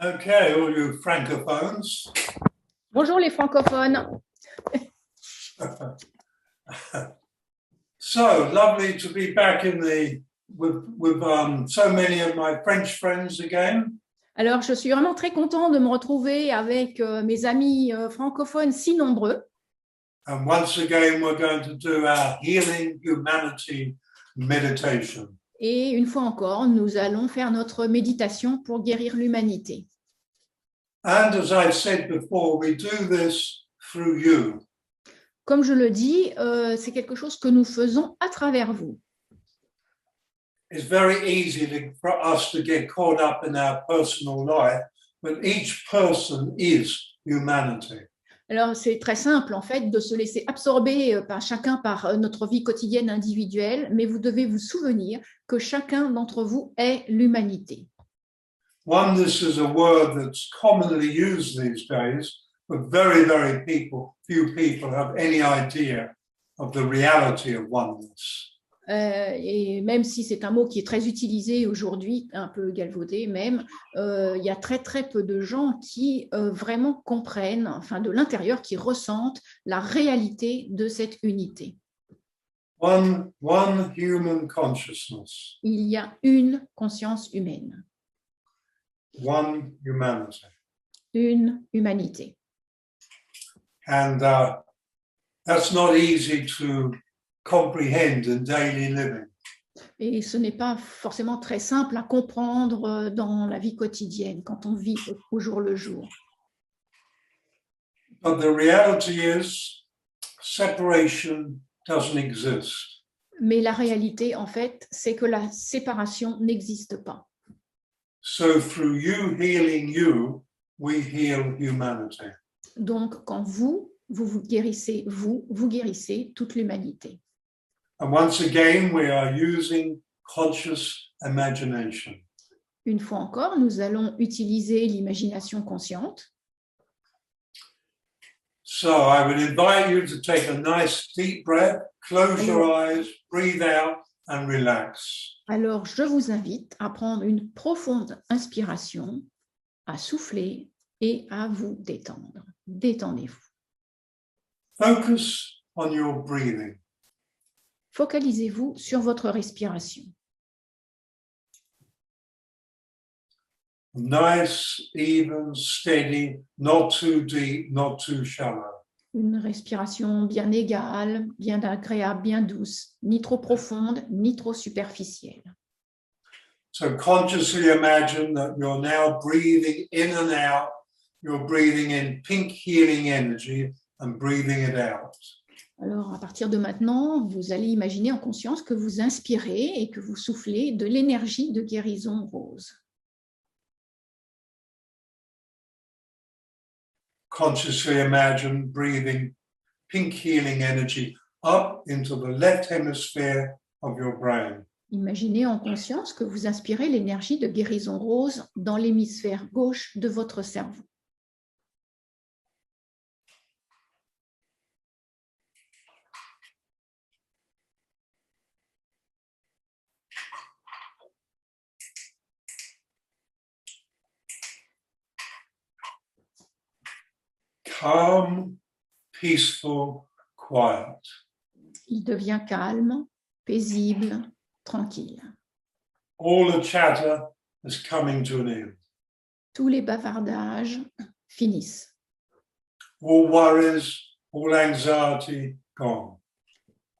Okay, all you francophones. Bonjour les francophones. So lovely to be back in with so many of my French friends again. Alors, je suis vraiment très content de me retrouver avec mes amis francophones si nombreux. And once again, we're going to do our Healing Humanity meditation. Et une fois encore, nous allons faire notre méditation pour guérir l'humanité. And as I've said before, we do this through you. Comme je le dis, c'est quelque chose que nous faisons à travers vous. It's very easy for us to get caught up in our personal life, but each person is humanity. Alors, c'est très simple, en fait, de se laisser absorber par chacun par notre vie quotidienne individuelle, mais vous devez vous souvenir que chacun d'entre vous est l'humanité. Oneness is a word that's commonly used these days, but very few people have any idea of the reality of oneness. Et même si c'est un mot qui est très utilisé aujourd'hui, un peu galvaudé même, il y a très très peu de gens qui vraiment comprennent, enfin de l'intérieur, qui ressentent la réalité de cette unité. One human consciousness. Il y a une conscience humaine. One humanity. Une humanité. And that's not easy to comprehend in daily living. Et ce n'est pas forcément très simple à comprendre dans la vie quotidienne, quand on vit au jour le jour. But the reality is, separation doesn't exist. Mais la réalité, en fait, c'est que la séparation n'existe pas. So through you healing you, we heal humanity. Donc, quand vous guérissez, vous guérissez toute l'humanité. And once again, we are using conscious imagination. Une fois encore, nous allons utiliser l'imagination consciente. So I would invite you to take a nice deep breath, close your eyes, breathe out and relax. Alors, je vous invite à prendre une profonde inspiration, à souffler et à vous détendre. Détendez-vous. Focus on your breathing. Focalisez-vous sur votre respiration. Nice, even, steady, not too deep, not too shallow. Une respiration bien égale, bien agréable, bien douce, ni trop profonde, ni trop superficielle. So consciously imagine that you're now breathing in and out. You're breathing in pink healing energy and breathing it out. Alors, à partir de maintenant, vous allez imaginer en conscience que vous inspirez et que vous soufflez de l'énergie de guérison rose. Consciously imagine breathing pink healing energy up into the left hemisphere of your brain. Imaginez en conscience que vous inspirez l'énergie de guérison rose dans l'hémisphère gauche de votre cerveau. Calm, peaceful, quiet. Il devient calme, paisible, tranquille. All the chatter is coming to an end. Tous les bavardages finissent. All worries, all anxiety gone.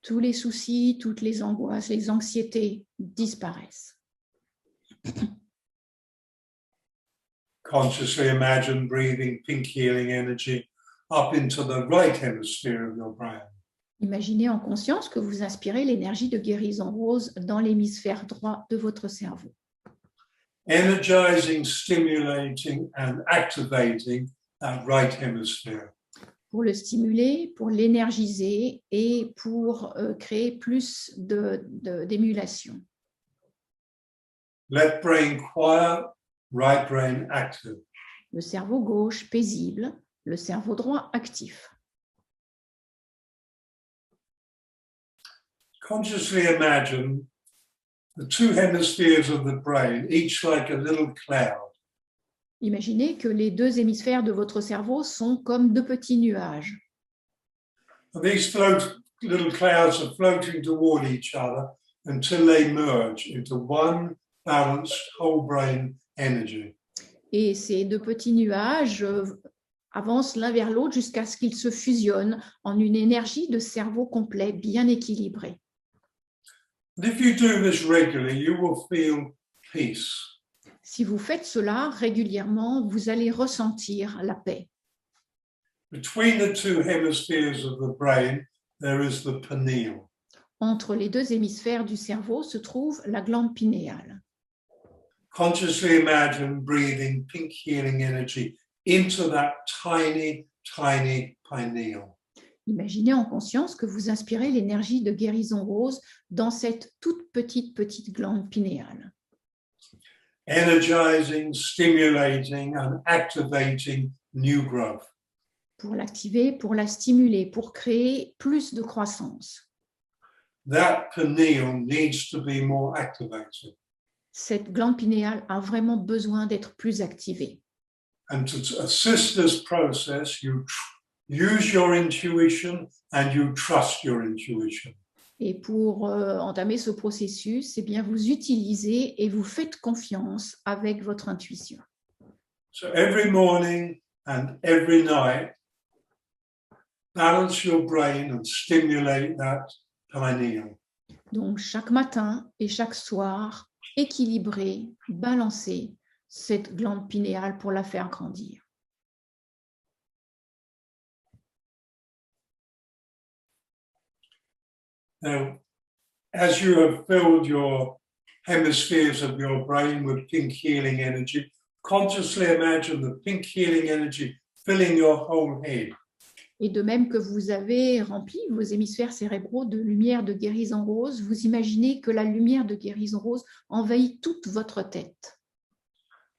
Tous les soucis, toutes les angoisses, les anxiétés disparaissent. Consciously imagine breathing pink healing energy up into the right hemisphere of your brain. Imaginez en conscience que vous inspirez l'énergie de guérison rose dans l'hémisphère droit de votre cerveau. Energizing, stimulating and activating that right hemisphere. Pour le stimuler, pour l'énergiser et pour créer plus d'émulation. Left brain quiet, right brain active. Le cerveau gauche paisible, le cerveau droit actif. Consciously imagine the two hemispheres of the brain, each like a little cloud. Imaginez que les deux hémisphères de votre cerveau sont comme deux petits nuages. And these little clouds are floating toward each other until they merge into one balanced whole brain energy. Et ces deux petits nuages avancent l'un vers l'autre jusqu'à ce qu'ils se fusionnent en une énergie de cerveau complet bien équilibrée. And if you do this regularly, you will feel peace. Si vous faites cela régulièrement, vous allez ressentir la paix. Between the two hemispheres of the brain, there is the pineal. Entre les deux hémisphères du cerveau se trouve la glande pinéale. Consciously imagine breathing pink healing energy into that tiny, tiny pineal. Imaginez en conscience que vous inspirez l'énergie de guérison rose dans cette toute petite glande pinéale. Energizing, stimulating, and activating new growth. Pour l'activer, pour la stimuler, pour créer plus de croissance. That pineal needs to be more activated. Cette glande pinéale a vraiment besoin d'être plus activée. And to assist this process, you use your intuition and you trust your intuition. Et pour entamer ce processus, eh bien, vous utilisez et vous faites confiance avec votre intuition. So every morning and every night, balance your brain and stimulate that pineal. Donc, chaque matin et chaque soir, équilibrer, balancer cette glande pinéale pour la faire grandir. Now, as you have filled your hemispheres of your brain with pink healing energy, consciously imagine the pink healing energy filling your whole head. Et de même que vous avez rempli vos hémisphères cérébraux de lumière de guérison rose, vous imaginez que la lumière de guérison rose envahit toute votre tête.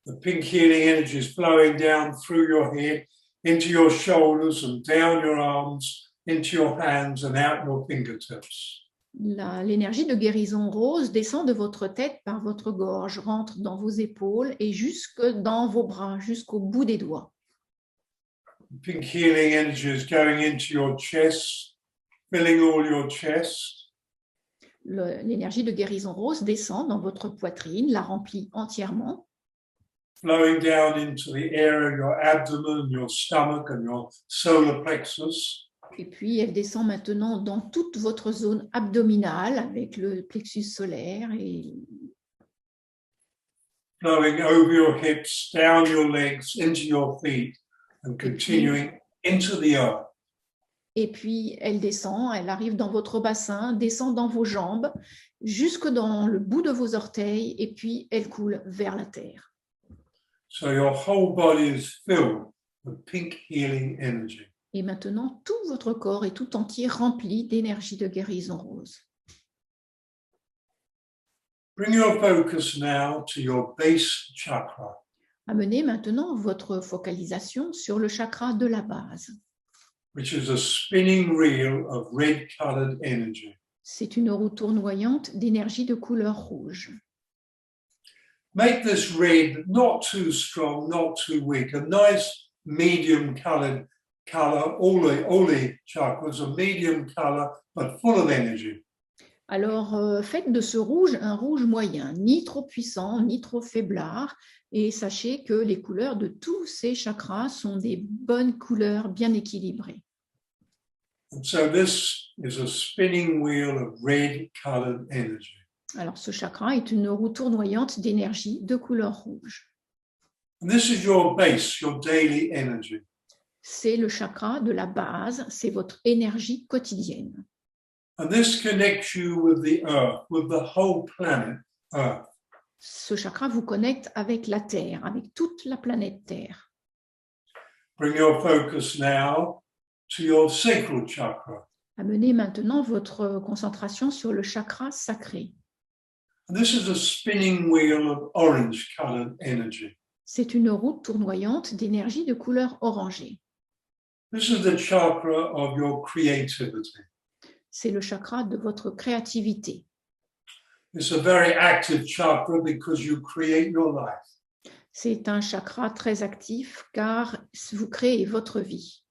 The pink healing energy is flowing down through your head, into your shoulders and down your arms, into your hands and out your fingertips. L'énergie de guérison rose descend de votre tête par votre gorge, rentre dans vos épaules et jusque dans vos bras, jusqu'au bout des doigts. The pink healing energy is going into your chest, filling all your chest. L'énergie de guérison rose descend dans votre poitrine, la remplit entièrement. Flowing down into the area of your abdomen, your stomach and your solar plexus. Et puis, elle descend maintenant dans toute votre zone abdominale avec le plexus solaire et Flowing over your hips, down your legs, into your feet and continuing into the earth. Et puis, elle descend, elle arrive dans votre bassin, descend dans vos jambes, jusque dans le bout de vos orteils, et puis elle coule vers la terre. So your whole body is filled with pink healing energy. Et maintenant, tout votre corps est tout entier rempli d'énergie de guérison rose. Bring your focus now to your base chakra. Amenez maintenant votre focalisation sur le chakra de la base. Which is a spinning reel of red-colored energy. C'est une roue tournoyante d'énergie de couleur rouge. Make this red not too strong, not too weak, a nice medium-colored color. All the chakras are medium color, but full of energy. Alors, faites de ce rouge un rouge moyen, ni trop puissant, ni trop faiblard, et sachez que les couleurs de tous ces chakras sont des bonnes couleurs bien équilibrées. And so this is a spinning wheel of red-colored energy. Alors, ce chakra est une roue tournoyante d'énergie de couleur rouge. And this is your base, your daily energy. C'est le chakra de la base, c'est votre énergie quotidienne. And this connects you with the earth, with the whole planet Earth. Ce chakra vous connecte avec la Terre, avec toute la planète Terre. Bring your focus now to your sacral chakra. Amenez maintenant votre concentration sur le chakra sacré. And this is a spinning wheel of orange-colored energy. C'est une roue tournoyante d'énergie de couleur orangée. This is the chakra of your creativity. C'est le chakra de votre créativité. It's a very active chakra because you create your life. C'est un chakra très actif car vous créez votre vie.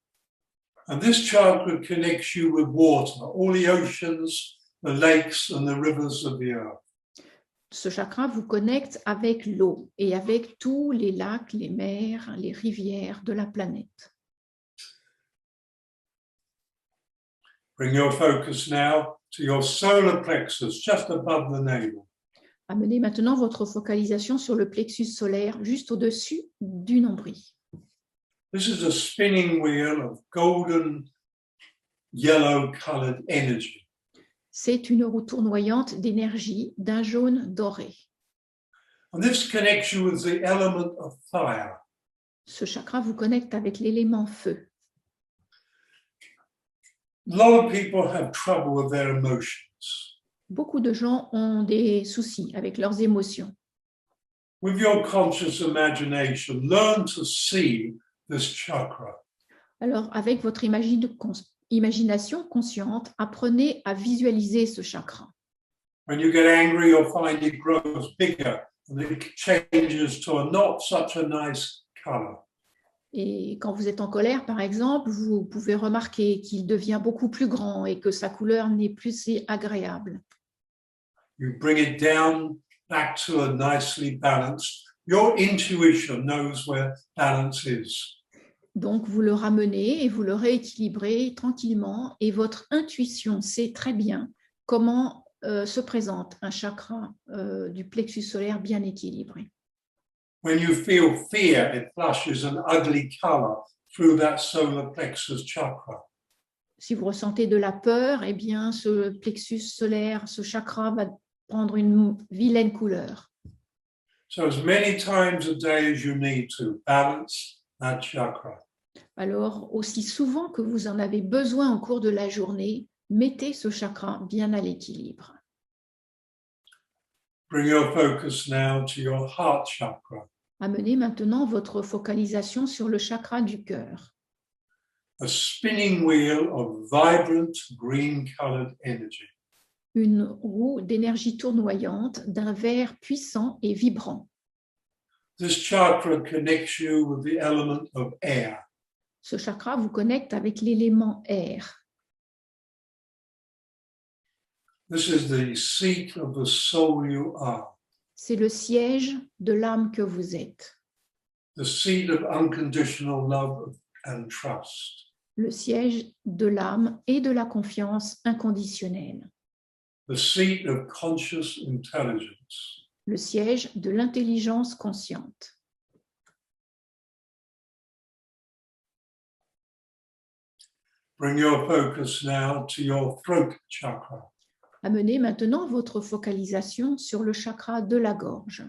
And this chakra connects you with water, all the oceans, the lakes and the rivers of the earth. Ce chakra vous connecte avec l'eau et avec tous les lacs, les mers, les rivières de la planète. Bring your focus now to your solar plexus, just above the navel. Amenez maintenant votre focalisation sur le plexus solaire, juste au-dessus du nombril. This is a spinning wheel of golden, yellow-colored energy. C'est une roue tournoyante d'énergie d'un jaune doré. And this connects you with the element of fire. Ce chakra vous connecte avec l'élément feu. A lot of people have trouble with their emotions. Beaucoup de gens ont des soucis avec leurs émotions. With your conscious imagination, learn to see this chakra. Alors, avec votre imagination consciente, apprenez à visualiser ce chakra. When you get angry, you'll find it grows bigger and it changes to a not such a nice color. Et quand vous êtes en colère, par exemple, vous pouvez remarquer qu'il devient beaucoup plus grand et que sa couleur n'est plus si agréable. You bring it down back to a nicely balanced. Your intuition knows where balance is. Donc, vous le ramenez et vous le rééquilibrez tranquillement et votre intuition sait très bien comment se présente un chakra du plexus solaire bien équilibré. When you feel fear, it flashes an ugly color through that solar plexus chakra. Si vous ressentez de la peur, eh bien, ce plexus solaire, ce chakra va prendre une vilaine couleur. So as many times a day as you need to balance that chakra. Alors, aussi souvent que vous en avez besoin au cours de la journée, mettez ce chakra bien à l'équilibre. Bring your focus now to your heart chakra. Amenez maintenant votre focalisation sur le chakra du cœur. A spinning wheel of vibrant green-colored energy. Une roue d'énergie tournoyante d'un vert puissant et vibrant. This chakra connects you with the element of air. Ce chakra vous connecte avec l'élément air. This is the seat of the soul you are, C'est le siège de l'âme que vous êtes, the seat of unconditional love and trust, le siège de l'âme et de la confiance inconditionnelle, the seat of conscious intelligence. le siège de l'intelligence consciente. Bring your focus now to your throat chakra. Amenez maintenant votre focalisation sur le chakra de la gorge.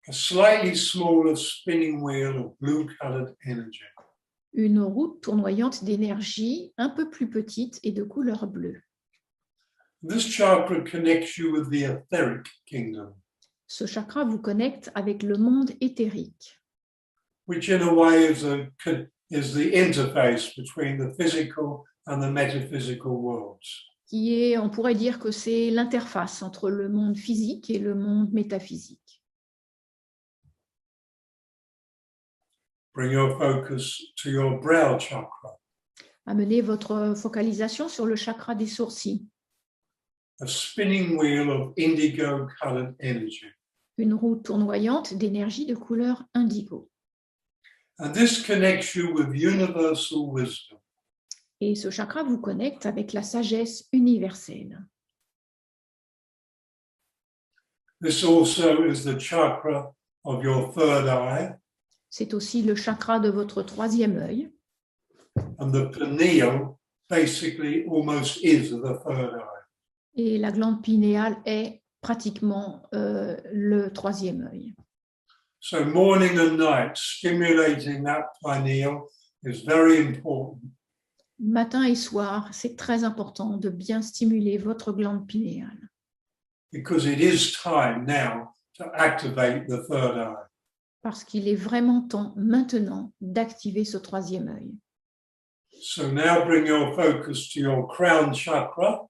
A slightly smaller spinning wheel of blue-colored energy. Une roue tournoyante d'énergie un peu plus petite et de couleur bleue. This chakra connects you with the etheric kingdom, Ce chakra vous connecte avec le monde éthérique, which in a way is the interface between the physical and the metaphysical worlds. qui est, on pourrait dire que c'est l'interface entre le monde physique et le monde métaphysique. Bring your focus to your brow chakra, Amenez votre focalisation sur le chakra des sourcils, a spinning wheel of indigo-colored energy. une roue tournoyante d'énergie de couleur indigo. And this connects you with universal wisdom. Et ce chakra vous connecte avec la sagesse universelle. This also is the chakra of your third eye, C'est aussi le chakra de votre troisième œil. and the pineal basically almost is the third eye. Et la glande pinéale est pratiquement le troisième œil. So morning and night, stimulating that pineal is very important. Matin et soir, c'est très important de bien stimuler votre glande pinéale. Because it is time now to activate the third eye. Parce qu'il est vraiment temps maintenant d'activer ce troisième œil. So now bring your focus to your crown chakra,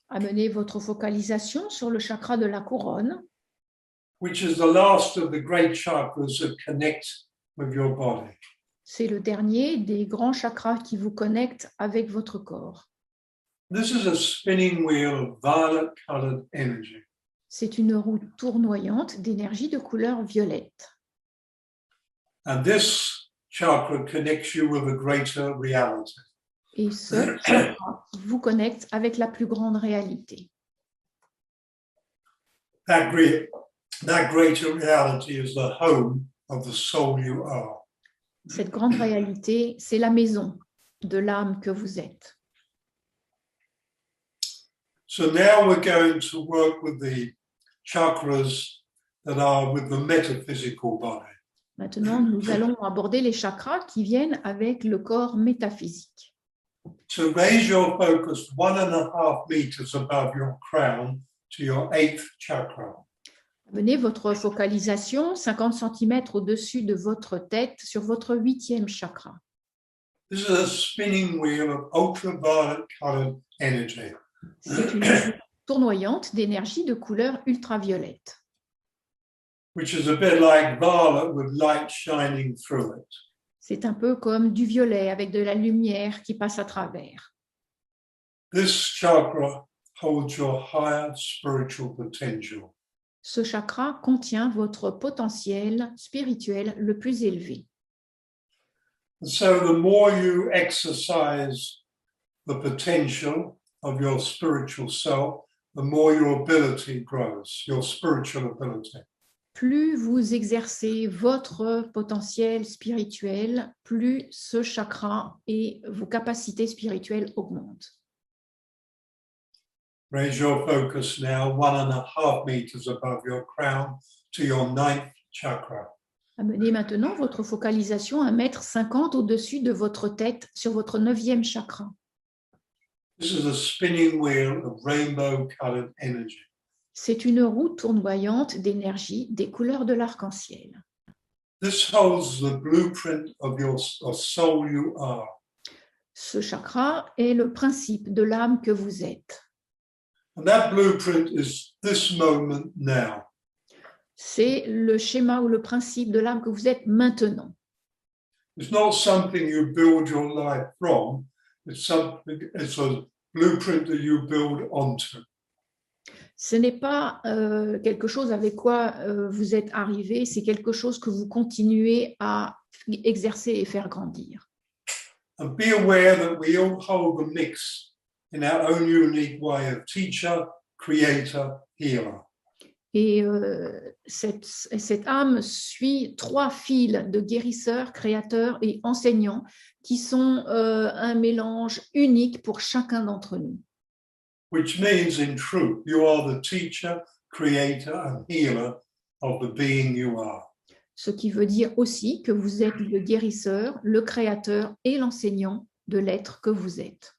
Amenez votre focalisation sur le chakra de la couronne, which is the last of the great chakras that connect with your body. C'est le dernier des grands chakras qui vous connectent avec votre corps. This is a spinning wheel of violet-colored energy. C'est une roue tournoyante d'énergie de couleur violette. And this chakra connects you with a greater reality. Et ce chakra vous connecte avec la plus grande réalité. That greater reality is the home of the soul you are. Cette grande réalité, c'est la maison de l'âme que vous êtes. So now we're going to work with the chakras that are with the metaphysical body. Maintenant, nous allons aborder les chakras qui viennent avec le corps métaphysique. So raise your focus 1.5 meters above your crown to your 8th chakra. Amenez votre focalisation 50 cm au-dessus de votre tête sur votre 8e chakra. This is a spinning wheel of ultraviolet colored energy. C'est une roue tournoyante d'énergie de couleur ultraviolette. Which is a bit like violet with light shining through it. C'est un peu comme du violet avec de la lumière qui passe à travers. This chakra holds your higher spiritual potential. Ce chakra contient votre potentiel spirituel le plus élevé. And so the more you exercise the potential of your spiritual self, the more your ability grows, your spiritual ability. Plus vous exercez votre potentiel spirituel, plus ce chakra et vos capacités spirituelles augmentent. Raise your focus now 1.5 meters above your crown to your 9th chakra. Amenez maintenant votre focalisation à 1,50 m au-dessus de votre tête sur votre 9e chakra. This is a spinning wheel of rainbow-colored energy. C'est une roue tournoyante d'énergie des couleurs de l'arc-en-ciel. This holds the blueprint of your soul you are. Ce chakra est le principe de l'âme que vous êtes. And that blueprint is this moment now. C'est le schéma ou le principe de l'âme que vous êtes maintenant. It's not something you build your life from. It's a blueprint that you build onto. Ce n'est pas quelque chose avec quoi vous êtes arrivé, c'est quelque chose que vous continuez à exercer et faire grandir. And be aware that we all hold the mix in our own unique way of teacher, creator, healer. Et cette âme suit 3 fils de guérisseurs, créateurs et enseignants qui sont un mélange unique pour chacun d'entre nous. Which means, in truth, you are the teacher, creator, and healer of the being you are. Ce qui veut dire aussi que vous êtes le guérisseur, le créateur et l'enseignant de l'être que vous êtes.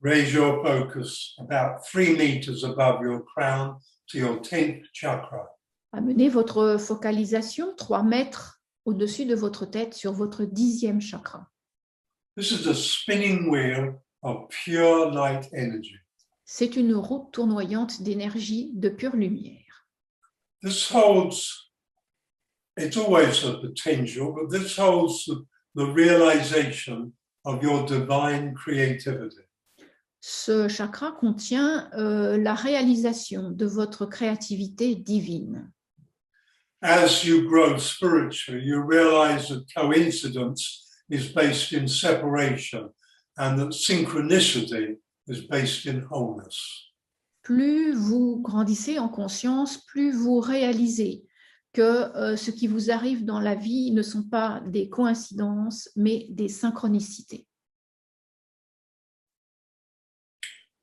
Raise your focus about 3 meters above your crown to your 10th chakra. Amenez votre focalisation 3 mètres au-dessus de votre tête sur votre 10e chakra. This is a spinning wheel of pure light energy. C'est une roue tournoyante d'énergie de pure lumière. This holds, it's always a potential, but this holds the realization of your divine creativity. Ce chakra contient la réalisation de votre créativité divine. As you grow spiritually, you realize that coincidence is based in separation and that synchronicity is based in wholeness. Plus vous grandissez en conscience, plus vous réalisez que ce qui vous arrive dans la vie ne sont pas des coïncidences, mais des synchronicités.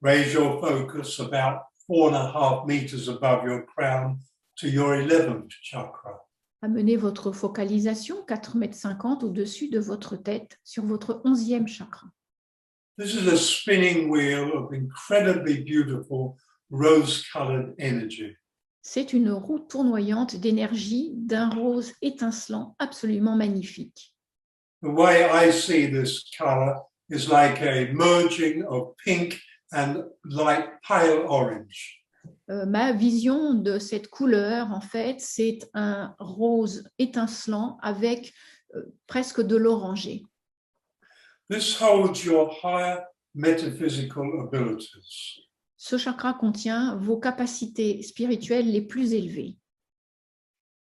Raise your focus about 4.5 meters above your crown to your 11th chakra. Amenez votre focalisation 4,50 m au-dessus de votre tête sur votre 11e chakra. This is a spinning wheel of incredibly beautiful rose-colored energy. C'est une roue tournoyante d'énergie d'un rose étincelant absolument magnifique. The way I see this color is like a merging of pink and light pale orange. Ma vision de cette couleur, en fait, c'est un rose étincelant avec presque de l'orangé. This holds your higher metaphysical abilities. Ce chakra contient vos capacités spirituelles les plus élevées.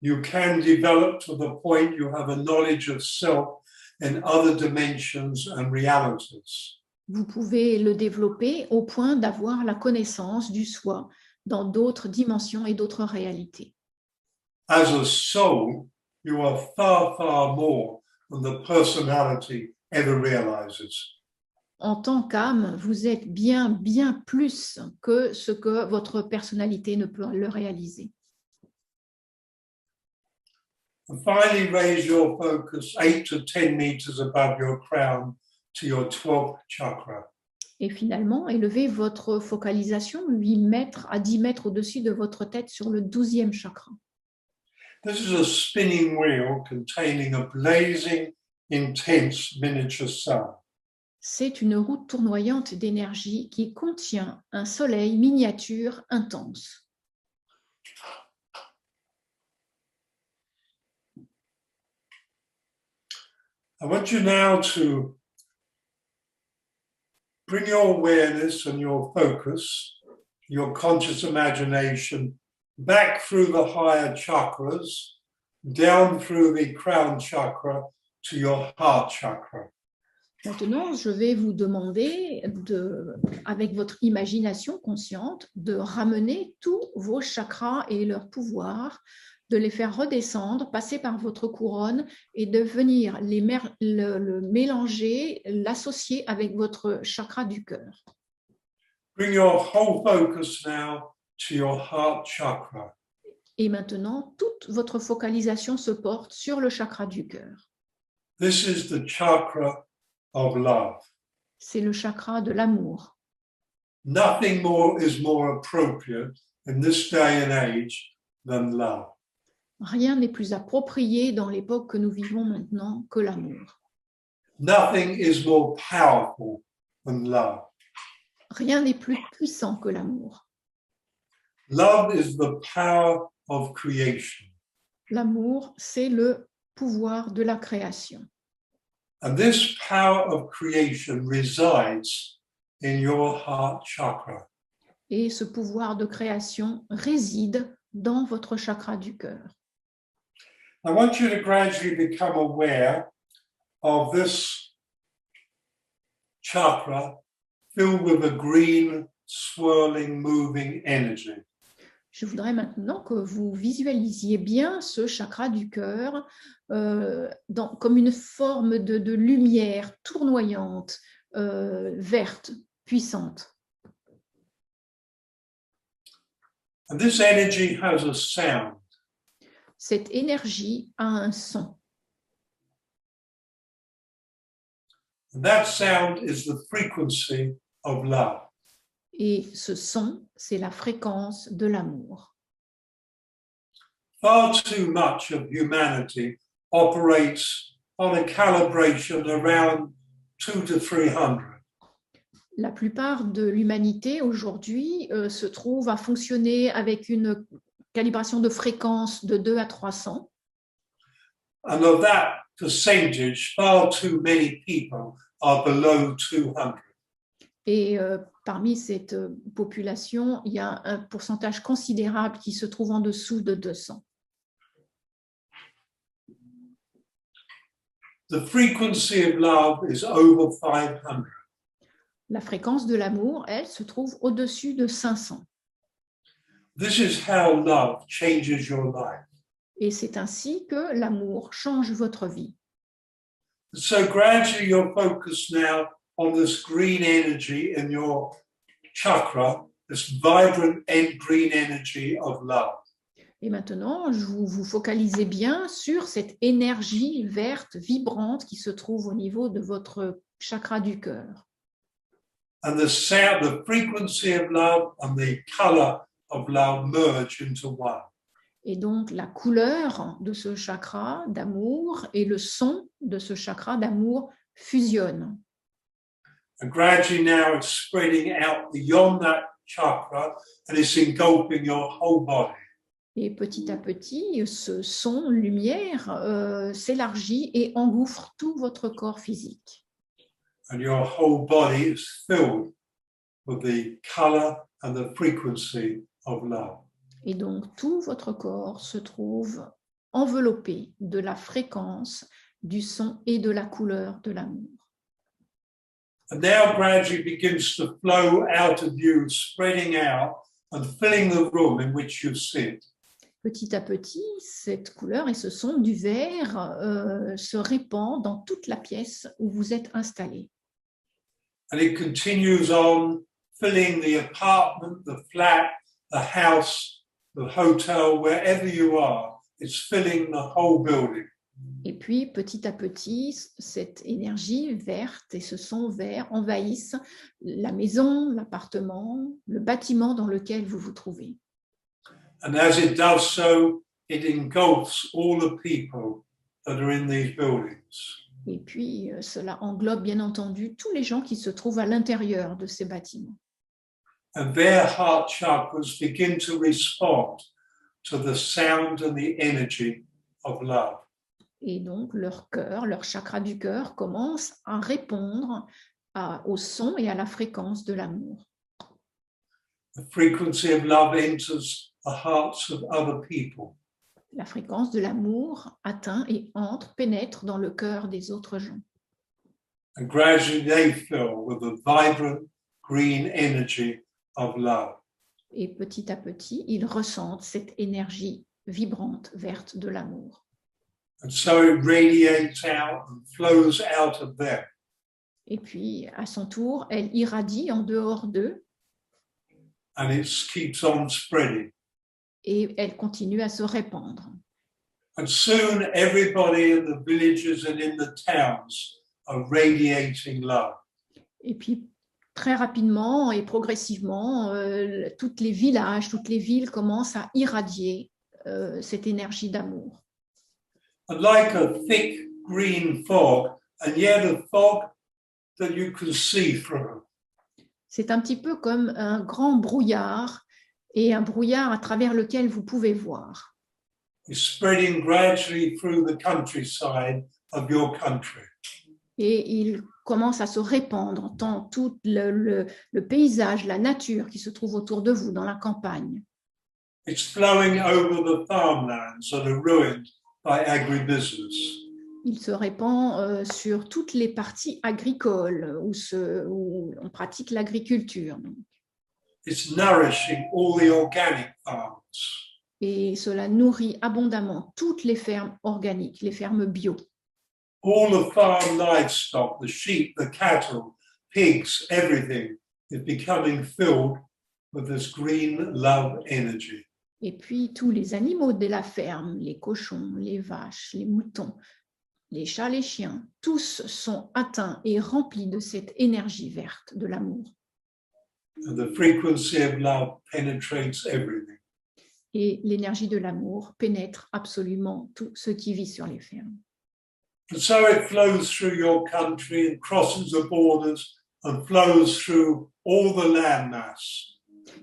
You can develop to the point you have a knowledge of self in other dimensions and realities. Vous pouvez le développer au point d'avoir la connaissance du soi dans d'autres dimensions et d'autres réalités. As a soul, you are far, far more than the personality ever realizes. En tant qu'âme, vous êtes bien, bien plus que ce que votre personnalité ne peut le réaliser. And finally, raise your focus 8 to 10 meters above your crown to your 12th chakra. Et finalement, élevez votre focalisation 8 mètres à 10 mètres au-dessus de votre tête sur le 12e chakra. This is a spinning wheel containing a blazing, intense miniature sun. C'est une roue tournoyante d'énergie qui contient un soleil miniature intense. I want you now to bring your awareness and your focus, your conscious imagination, back through the higher chakras, down through the crown chakra to your heart chakra. Maintenant, je vais vous demander, avec votre imagination consciente, de ramener tous vos chakras et leur pouvoir, de les faire redescendre, passer par votre couronne et de venir le mélanger, l'associer avec votre chakra du cœur. Bring your whole focus now to your heart chakra. Et maintenant, toute votre focalisation se porte sur le chakra du cœur. This is the chakra of love. C'est le chakra de l'amour. Nothing more is more appropriate in this day and age than love. Rien n'est plus approprié dans l'époque que nous vivons maintenant que l'amour. Nothing is more powerful than love. Rien n'est plus puissant que l'amour. Love is the power of creation. L'amour, c'est le pouvoir de la création. And this power of creation resides in your heart chakra. Et ce pouvoir de création réside dans votre chakra du cœur. I want you to gradually become aware of this chakra filled with a green, swirling, moving energy. Je voudrais maintenant que vous visualisiez bien ce chakra du cœur comme une forme de lumière tournoyante, verte, puissante. And this energy has a sound. Cette énergie a un son. And that sound is the frequency of love. Et ce son, c'est la fréquence de l'amour. Far too much of humanity operates on a calibration around 200 to 300. La plupart de l'humanité aujourd'hui se trouve à fonctionner avec une calibration de fréquence de 2 à 300. And of that percentage, far too many people are below 200. Et parmi cette population, il y a un pourcentage considérable qui se trouve en dessous de 200. The frequency of love is over 500. La fréquence de l'amour, elle, se trouve au-dessus de 500. This is how love changes your life. Et c'est ainsi que l'amour change votre vie. So gradually your focus now on this green energy in your chakra, this vibrant and green energy of love. Et maintenant, vous focalisez bien sur cette énergie verte, vibrante qui se trouve au niveau de votre chakra du cœur. And the sound, the frequency of love and the color of love merge into one. Et donc, la couleur de ce chakra d'amour et le son de ce chakra d'amour fusionnent. And gradually now it's spreading out beyond that chakra, and it's engulfing your whole body. Et petit à petit, ce son, lumière, s'élargit et engouffre tout votre corps physique. And your whole body is filled with the color and the frequency of love. Et donc, tout votre corps se trouve enveloppé de la fréquence, du son et de la couleur de l'amour. And now gradually begins to flow out of you, spreading out and filling the room in which you sit. Petit à petit, cette couleur et ce son du vert se répand dans toute la pièce où vous êtes installé. And it continues on, filling the apartment, the flat, the house, the hotel, wherever you are. It's filling the whole building. Et puis, petit à petit, cette énergie verte et ce son vert envahissent la maison, l'appartement, le bâtiment dans lequel vous vous trouvez. And as it does so, it engulfs all the people that are in these buildings. Et puis, cela englobe bien entendu tous les gens qui se trouvent à l'intérieur de ces bâtiments. And their heart chakras begin to respond to the sound and the energy of love. Et donc, leur cœur, leur chakra du cœur commence à répondre au son et à la fréquence de l'amour. The frequency of love enters the hearts of other people. La fréquence de l'amour atteint et entre, pénètre dans le cœur des autres gens. And gradually they fill with the vibrant green energy of love. Et petit à petit, ils ressentent cette énergie vibrante, verte de l'amour. And so it radiates out and flows out of them. Et puis, à son tour, elle irradie en dehors d'eux And it keeps on spreading. et elle continue à se répandre. And soon everybody in the villages and in the towns are radiating love. Et puis, très rapidement et progressivement, tous les villages, toutes les villes commencent à irradier cette énergie d'amour. And like a thick green fog, and yet a fog that you can see through. C'est un petit peu comme un grand brouillard et un brouillard à travers lequel vous pouvez voir. It's spreading gradually through the countryside of your country. Et il commence à se répandre dans tout le paysage, la nature qui se trouve autour de vous, dans la campagne. It's flowing over the farmlands that are ruined by agribusiness. Il se répand sur toutes les parties agricoles où on pratique l'agriculture. It's nourishing all the organic farms. Et cela nourrit abondamment toutes les fermes organiques, les fermes bio. All the farm livestock, the sheep, the cattle, pigs, everything is becoming filled with this green love energy. Et puis tous les animaux de la ferme, les cochons, les vaches, les moutons, les chats, les chiens, tous sont atteints et remplis de cette énergie verte de l'amour. And the frequency of love penetrates everything. Et l'énergie de l'amour pénètre absolument tout ce qui vit sur les fermes. And so it flows through your country and crosses the borders and flows through all the landmass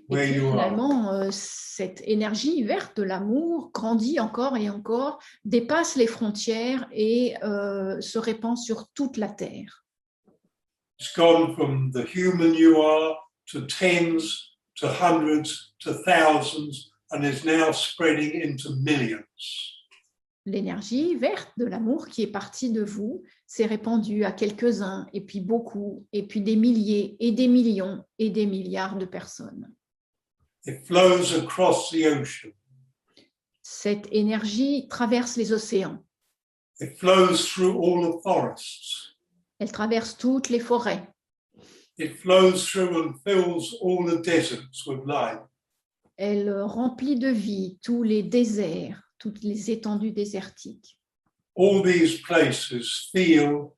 where Et puis, you are. finalement, cette énergie verte de l'amour grandit encore et encore, dépasse les frontières et se répand sur toute la terre. It's gone from the human you are to tens, to hundreds, to thousands, and is now spreading into millions. L'énergie verte de l'amour qui est partie de vous s'est répandue à quelques-uns, et puis beaucoup, et puis des milliers et des millions et des milliards de personnes. It flows across the ocean. Cette énergie traverse les océans, It flows through all the forests. elle traverse toutes les forêts, It flows through and fills all the deserts with life. elle remplit de vie tous les déserts, toutes les étendues désertiques. All these places feel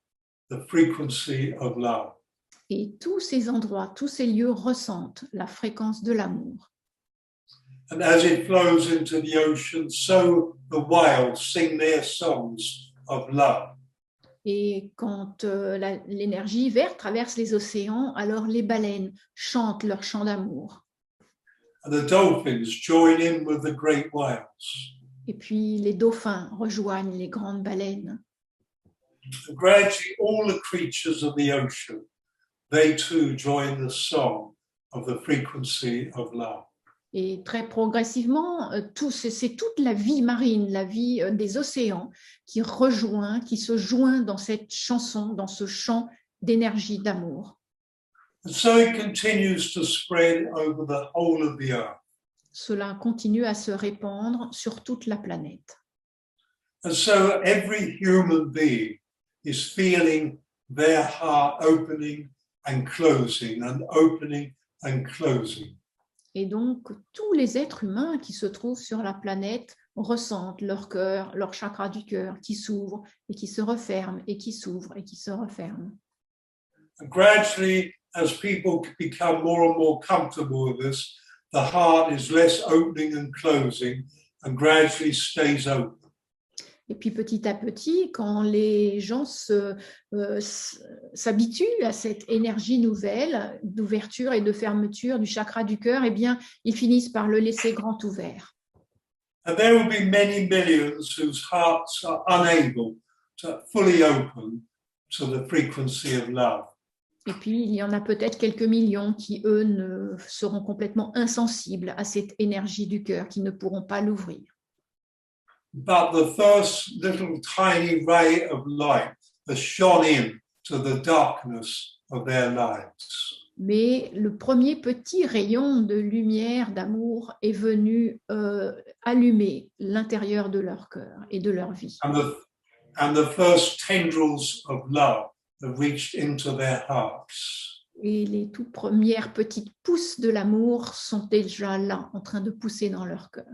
the frequency of love. Et tous ces endroits, tous ces lieux ressentent la fréquence de l'amour. And as it flows into the ocean, so the whales sing their songs of love. Et quand l'énergie verte traverse les océans, alors les baleines chantent leur chant d'amour. And the dolphins join in with the great whales. Et puis les dauphins rejoignent les grandes baleines. And gradually, all the creatures of the ocean, they too join the song of the frequency of love. Et très progressivement, c'est toute la vie marine, la vie des océans qui se joint dans cette chanson, dans ce chant d'énergie, d'amour. And so it continues to spread over the whole of the earth. Cela continue à se répandre sur toute la planète. And so every human being is feeling their heart opening and closing and opening and closing. Et donc, tous les êtres humains qui se trouvent sur la planète ressentent leur cœur, leur chakra du cœur qui s'ouvre et qui se referme et qui s'ouvre et qui se referme. And gradually, as people become more and more comfortable with this, the heart is less opening and closing and gradually stays open. Et puis petit à petit, quand les gens s'habituent à cette énergie nouvelle d'ouverture et de fermeture du chakra du cœur, eh bien, ils finissent par le laisser grand ouvert. And there will be many millions whose hearts are unable to fully open to the frequency of love. Et puis, il y en a peut-être quelques millions qui, eux, ne seront complètement insensibles à cette énergie du cœur, qui ne pourront pas l'ouvrir. But the first little tiny ray of light has shone in to the darkness of their lives. Mais le premier petit rayon de lumière, d'amour, est venu allumer l'intérieur de leur cœur et de leur vie. And the first tendrils of love have reached into their hearts. Et les toutes premières petites pousses de l'amour sont déjà là, en train de pousser dans leur cœur.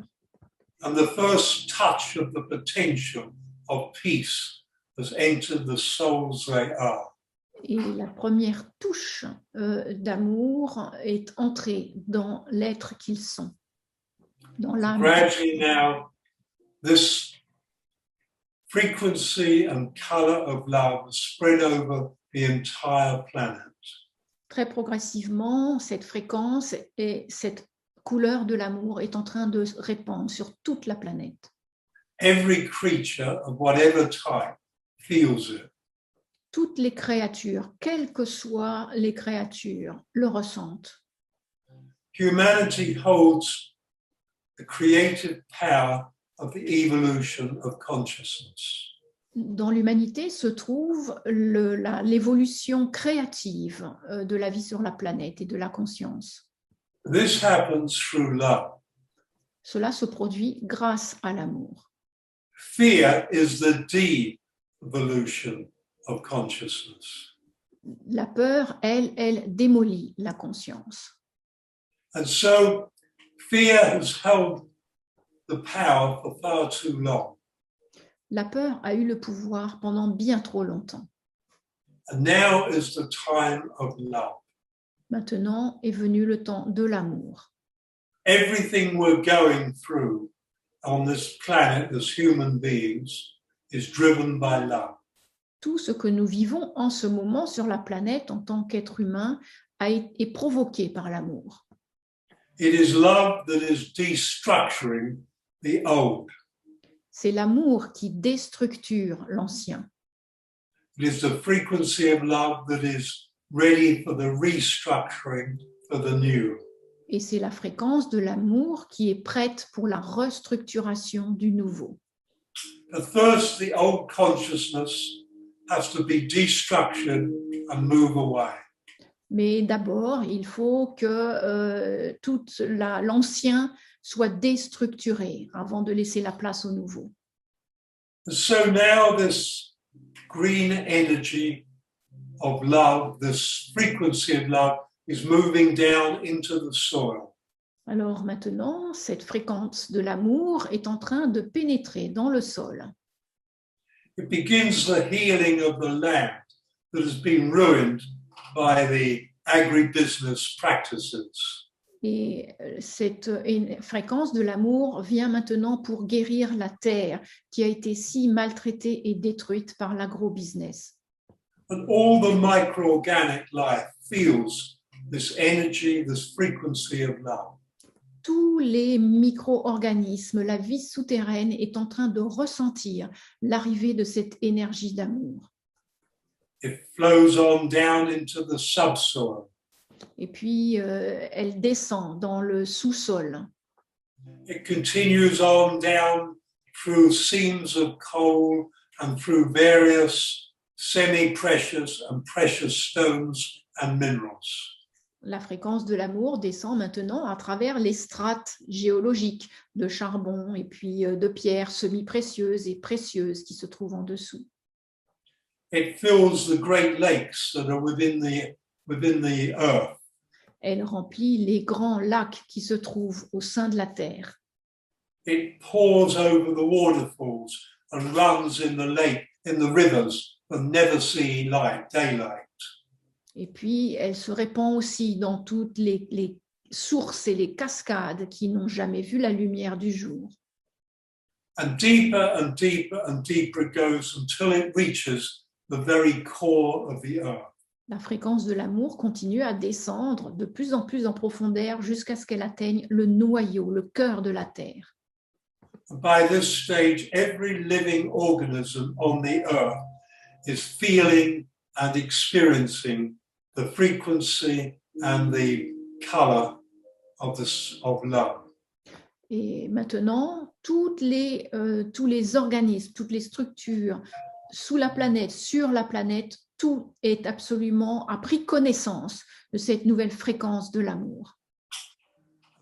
And the first touch of the potential of peace has entered the souls they are. Et la première touche d'amour est entrée dans l'être qu'ils sont, dans l'âme. Gradually now, this frequency and color of love has spread over the entire planet. Très progressivement, cette fréquence et cette couleur de l'amour est en train de se répandre sur toute la planète. Every creature of whatever type feels it. Toutes les créatures, quelles que soient les créatures, le ressentent. Humanity holds the creative power of the evolution of consciousness. Dans l'humanité se trouve l'évolution créative de la vie sur la planète et de la conscience. This happens through love. Cela se produit grâce à l'amour. Fear is the devolution of consciousness. La peur, elle démolit la conscience. And so fear has held the power for far too long. La peur a eu le pouvoir pendant bien trop longtemps. And now is the time of love. Maintenant est venu le temps de l'amour. Everything we're going through on this planet as human beings is driven by love. Tout ce que nous vivons en ce moment sur la planète en tant qu'être humain est provoqué par l'amour. It is love that is destructuring the old. C'est l'amour qui déstructure l'ancien. It is the frequency of love that is ready for the restructuring for the new. Et c'est la fréquence de l'amour qui est prête pour la restructuration du nouveau. At first, the old consciousness has to be destructured and move away. Mais d'abord, il faut que l'ancien soit déstructuré avant de laisser la place au nouveau. So now this green energy of love, this frequency of love, is moving down into the soil. Alors maintenant, cette fréquence de l'amour est en train de pénétrer dans le sol. It begins the healing of the land that has been ruined by the agribusiness practices. Et cette fréquence de l'amour vient maintenant pour guérir la terre qui a été si maltraitée et détruite par l'agro-business. And all the microorganic life feels this energy, this frequency of love. tous les micro-organismes, la vie souterraine est en train de ressentir l'arrivée de cette énergie d'amour. It flows on down into the subsoil. Et puis, elle descend dans le sous-sol. It continues on down through seams of coal and through various semi-precious and precious stones and minerals. La fréquence de l'amour descend maintenant à travers les strates géologiques de charbon et puis de pierres semi-précieuses et précieuses qui se trouvent en dessous. It fills the great lakes that are within the earth. Elle remplit les grands lacs qui se trouvent au sein de la terre. It pours over the waterfalls and runs in the lake, in the rivers that never see daylight. Et puis, elle se répand aussi dans toutes les sources et les cascades qui n'ont jamais vu la lumière du jour. And deeper and deeper and deeper it goes until it reaches the very core of the earth. La fréquence de l'amour continue à descendre de plus en plus en profondeur jusqu'à ce qu'elle atteigne le noyau, le cœur de la terre. And by this stage, every living organism on the earth is feeling and experiencing the frequency and the color of love. Et maintenant, tous les organismes, toutes les structures sous la planète, sur la planète, tout est absolument a pris connaissance de cette nouvelle fréquence de l'amour.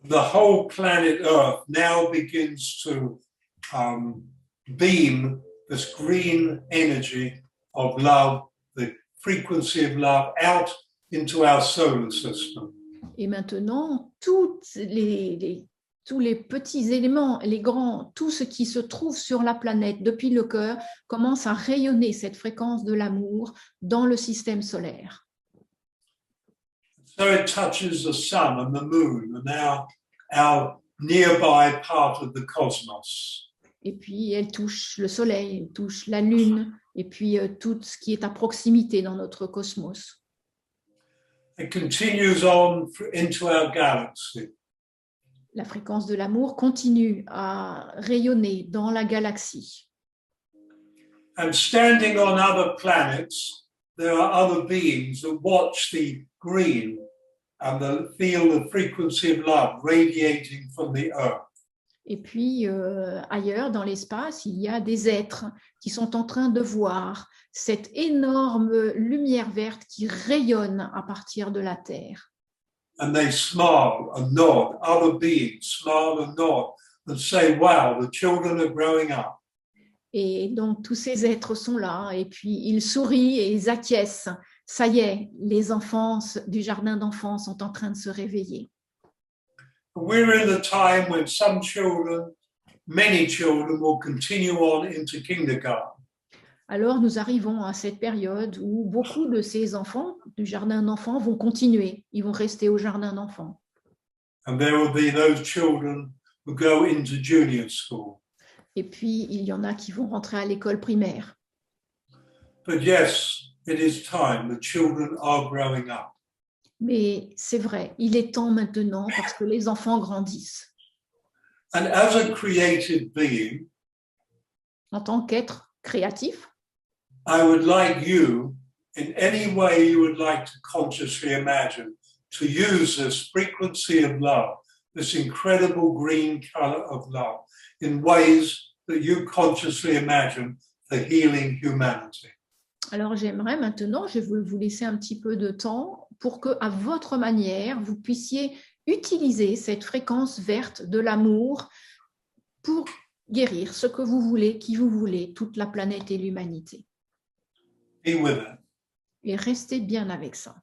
The whole planet Earth now begins to beam this green energy of love, the frequency of love, out into our solar system. Et maintenant, tous les petits éléments, les grands, tout ce qui se trouve sur la planète depuis le cœur commence à rayonner cette fréquence de l'amour dans le système solaire. So it touches the sun and the moon and our nearby part of the cosmos. Et puis, elle touche le soleil, elle touche la lune, et puis tout ce qui est à proximité dans notre cosmos. It continues on into our galaxy. La fréquence de l'amour continue à rayonner dans la galaxie. And standing on other planets, there are other beings that watch the green and feel the frequency of love radiating from the earth. Et puis, ailleurs dans l'espace, il y a des êtres qui sont en train de voir cette énorme lumière verte qui rayonne à partir de la Terre. And they smile and nod, other beings smile and nod and say, wow, the children are growing up. Et donc, tous ces êtres sont là et puis ils sourient et ils acquiescent. Ça y est, les enfants du jardin d'enfants sont en train de se réveiller. We're in a time when some children, many children will continue on into kindergarten. Alors, nous arrivons à cette période où beaucoup de ces enfants du jardin d'enfants vont continuer. Ils vont rester au jardin d'enfants. And there will be those children who go into junior school. Et puis, il y en a qui vont rentrer à l'école primaire. But yes, it is time. The children are growing up. Mais c'est vrai, il est temps maintenant parce que les enfants grandissent. And as a creative being, En tant qu'être créatif, I would like you, in any way you would like to consciously imagine, to use this frequency of love, this incredible green color of love, in ways that you consciously imagine for healing humanity. alors j'aimerais maintenant, je vais vous laisser un petit peu de temps pour que, à votre manière, vous puissiez utiliser cette fréquence verte de l'amour pour guérir ce que vous voulez, qui vous voulez, toute la planète et l'humanité. Be with it. Et restez bien avec ça.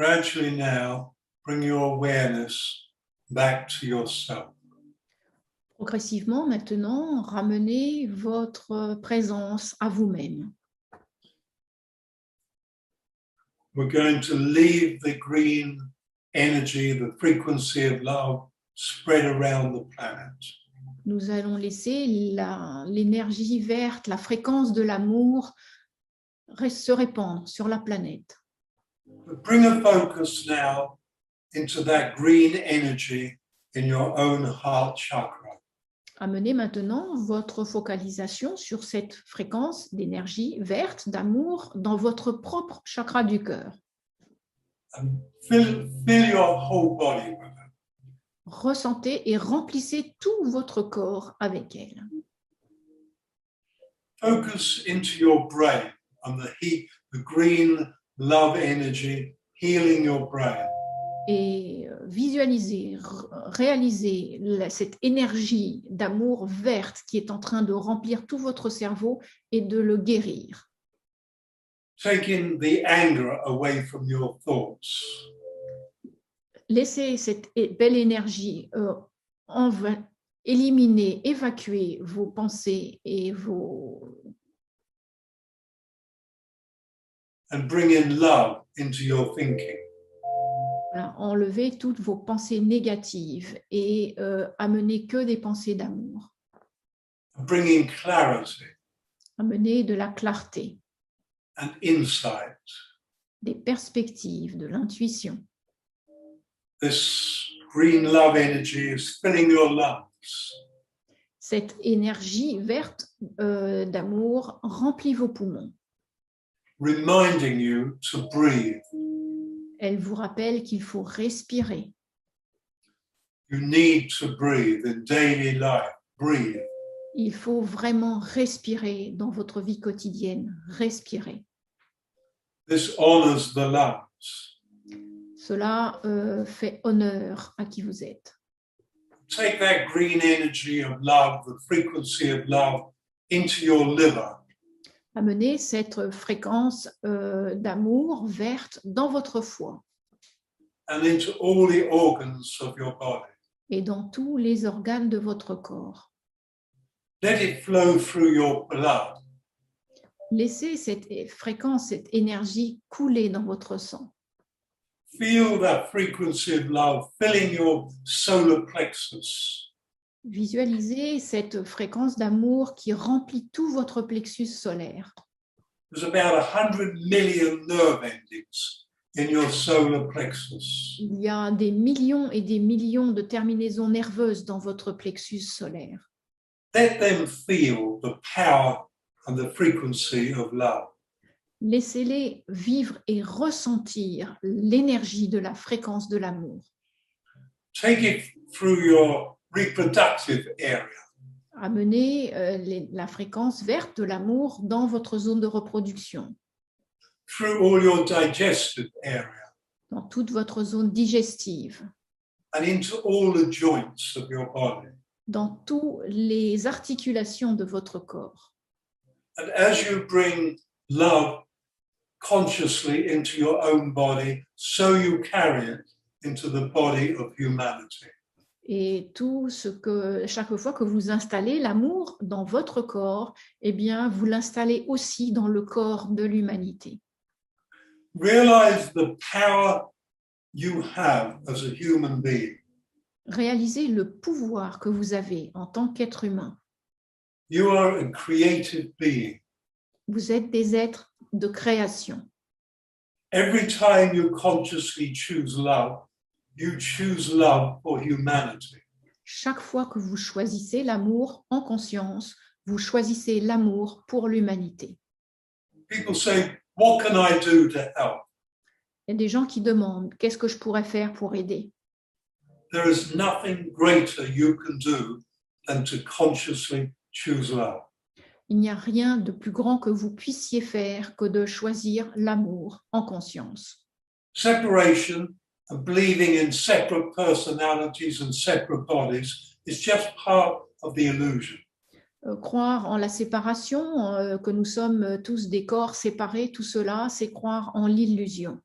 Gradually now, bring your awareness back to yourself. Progressivement, maintenant, ramenez votre présence à vous-même. We're going to leave the green energy, the frequency of love spread around the planet. Nous allons laisser l'énergie verte, la fréquence de l'amour se répandre sur la planète. But bring a focus now into that green energy in your own heart chakra. Amenez maintenant votre focalisation sur cette fréquence d'énergie verte, d'amour, dans votre propre chakra du cœur. And fill your whole body with it. Ressentez et remplissez tout votre corps avec elle. Focus into your brain on the green love energy healing your brain. Et visualisez, réalisez cette énergie d'amour verte qui est en train de remplir tout votre cerveau et de le guérir. Taking the anger away from your thoughts. Laissez cette belle énergie éliminer, évacuer vos pensées et and bring in love into your thinking. Voilà, enlever toutes vos pensées négatives et amener que des pensées d'amour. Bring in clarity Amener de la clarté, and insight. des perspectives, de l'intuition. This green love energy is filling your lungs. Cette énergie verte d'amour remplit vos poumons. Reminding you to breathe. Elle vous rappelle qu'il faut respirer. You need to breathe in daily life. Breathe. Il faut vraiment respirer dans votre vie quotidienne. Respirer. This honors the lungs. Cela fait honneur à qui vous êtes. Take that green energy of love, the frequency of love, into your liver. Amenez cette fréquence d'amour verte dans votre foie And into all the organs of your body. et dans tous les organes de votre corps. Let it flow through your blood. Laissez cette fréquence, cette énergie couler dans votre sang. Feel that frequency of love filling your solar plexus. Visualisez cette fréquence d'amour qui remplit tout votre plexus solaire. There's about 100 million nerve endings in your solar plexus. Il y a des millions et des millions de terminaisons nerveuses dans votre plexus solaire. Let them feel the power and the frequency of love. Laissez-les vivre et ressentir l'énergie de la fréquence de l'amour. Take it through your reproductive area. Amenez la fréquence verte de l'amour dans votre zone de reproduction, Through all your digestive area. dans toute votre zone digestive, And into all the joints of your body. dans toutes les articulations de votre corps. And as you bring love consciously into your own body, so you carry it into the body of humanity. Et chaque fois que vous installez l'amour dans votre corps, eh bien, vous l'installez aussi dans le corps de l'humanité. Realize the power you have as a human being. Réalisez le pouvoir que vous avez en tant qu'être humain. You are a creative being. Vous êtes des êtres de création. Every time you consciously choose love, you choose love for humanity. Chaque fois que vous choisissez l'amour en conscience, vous choisissez l'amour pour l'humanité. People say, what can I do to help? Il y a des gens qui demandent, qu'est-ce que je pourrais faire pour aider? There is nothing greater you can do than to consciously choose love. Il n'y a rien de plus grand que vous puissiez faire que de choisir l'amour en conscience. Separation and believing in separate personalities and separate bodies is just part of the illusion. Croire en la séparation, que nous sommes tous des corps séparés, tout cela, c'est croire en l'illusion.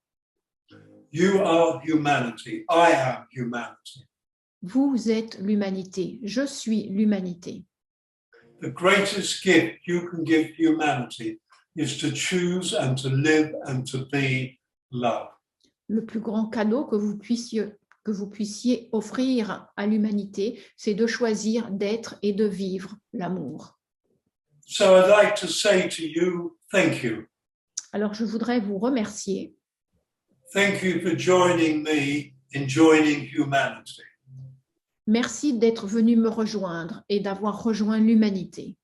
You are humanity. I am humanity. Vous êtes l'humanité. Je suis l'humanité. The greatest gift you can give humanity is to choose and to live and to be love. Le plus grand cadeau que vous puissiez offrir à l'humanité, c'est de choisir d'être et de vivre l'amour. So I'd like to say to you, thank you. Alors, je voudrais vous remercier. Thank you for joining me in joining humanity. Merci d'être venu me rejoindre et d'avoir rejoint l'humanité.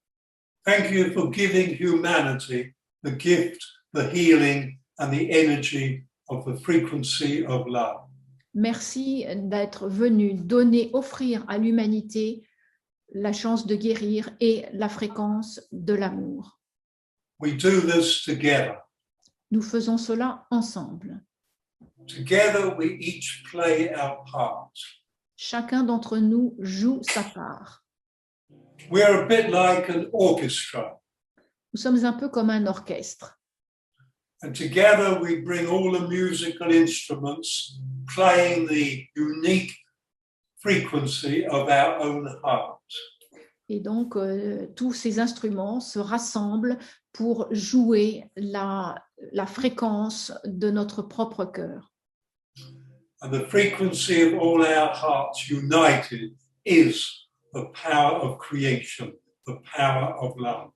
Thank you for giving humanity the gift, the healing, and the energy of the frequency of love. Merci d'être venu donner, offrir à l'humanité la chance de guérir et la fréquence de l'amour. We do this together. Nous faisons cela ensemble. Together we each play our part. Chacun d'entre nous joue sa part. We're a bit like an orchestra. Nous sommes un peu comme un orchestre. And together we bring all the musical instruments playing the unique frequency of our own heart. Et donc, tous ces instruments se rassemblent pour jouer la fréquence de notre propre cœur. And the frequency of all our hearts united is the power of creation, the power of love.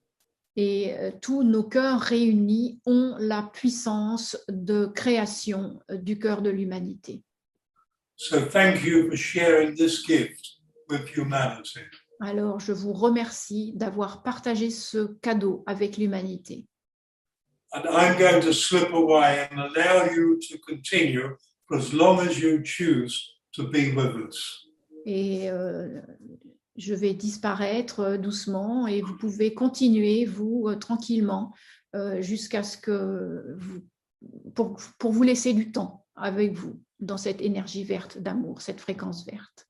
Et tous nos cœurs réunis ont la puissance de création du cœur de l'humanité. So thank you for sharing this gift with humanity. Alors, je vous remercie d'avoir partagé ce cadeau avec l'humanité. And I'm going to slip away and allow you to continue for as long as you choose to be with us. Et je vais disparaître doucement et vous pouvez continuer, vous, tranquillement, jusqu'à ce que pour vous laisser du temps avec vous dans cette énergie verte d'amour, cette fréquence verte.